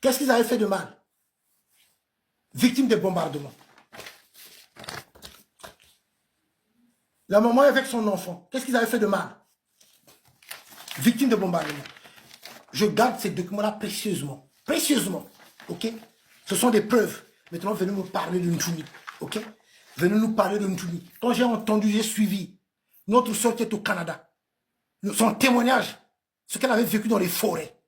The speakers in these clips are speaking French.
Qu'est-ce qu'ils avaient fait de mal? Victime des bombardements. La maman avec son enfant, qu'est-ce qu'ils avaient fait de mal? Victime de bombardement. Je garde ces documents-là précieusement. Précieusement. Ok? Ce sont des preuves. Maintenant, venez me parler de Ntumi. Ok? Venez nous parler de Ntumi. Quand j'ai entendu, j'ai suivi notre soeur qui est au Canada. Son témoignage, ce qu'elle avait vécu dans les forêts.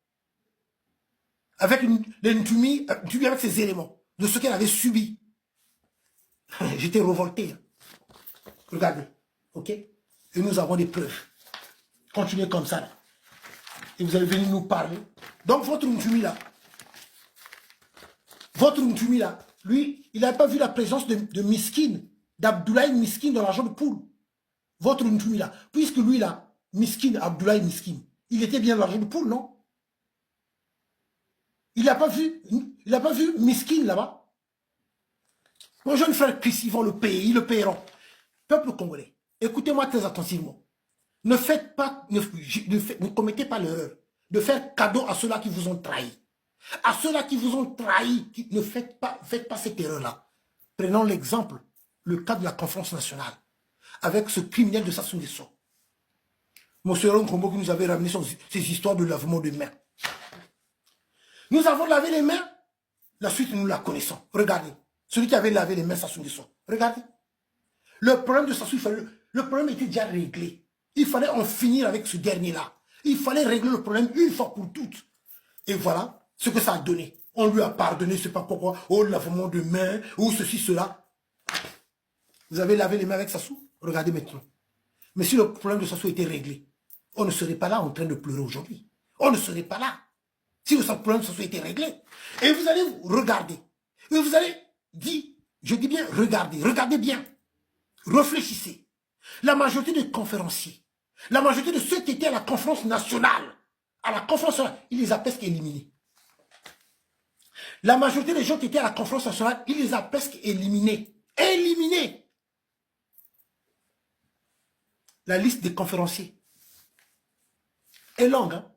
Avec les Ntumi avec ses éléments. De ce qu'elle avait subi. J'étais révolté. Hein. Regardez. Ok? Et nous avons des preuves. Continuez comme ça. Là. Et vous allez venir nous parler. Donc votre Ntumi là, lui, il n'avait pas vu la présence de Miskin, d'Abdoulaye Miskin dans l'argent de poule. Votre Ntumi là, puisque lui là, Miskin, Abdoulaye Miskin, il était bien dans l'argent de poule, non? Il n'a pas vu Miskin là-bas. Mon jeune frère Chris, ils vont le payer, ils le paieront. Peuple congolais, écoutez-moi très attentivement. Ne faites pas, ne commettez pas l'erreur de faire cadeau à ceux-là qui vous ont trahi. À ceux-là qui vous ont trahi, ne faites pas cette erreur-là. Prenons l'exemple, le cas de la conférence nationale, avec ce criminel de Sassou Nguesso. Monsieur Ronkombo qui nous avait ramené ces histoires de lavement de mains. Nous avons lavé les mains, la suite nous la connaissons. Regardez, celui qui avait lavé les mains, Sassou Nguesso. Regardez. Le problème de Sassou, le problème était déjà réglé. Il fallait en finir avec ce dernier-là. Il fallait régler le problème une fois pour toutes. Et voilà ce que ça a donné. On lui a pardonné, je ne sais pas pourquoi, oh, lavement de mains, ou ceci, cela. Vous avez lavé les mains avec Sassou? Regardez maintenant. Mais si le problème de Sassou était réglé, on ne serait pas là en train de pleurer aujourd'hui. On ne serait pas là. Si le problème de Sassou était réglé. Et vous allez regarder. Et vous allez dire, je dis bien regardez, regardez bien. Réfléchissez. La majorité des conférenciers, la majorité de ceux qui étaient à la conférence nationale, ils les a presque éliminés. La majorité des gens qui étaient à la conférence nationale, ils les a presque éliminés. Éliminés. La liste des conférenciers est longue. Hein?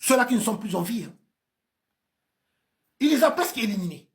Ceux-là qui ne sont plus en vie. Hein? Il les a presque éliminés.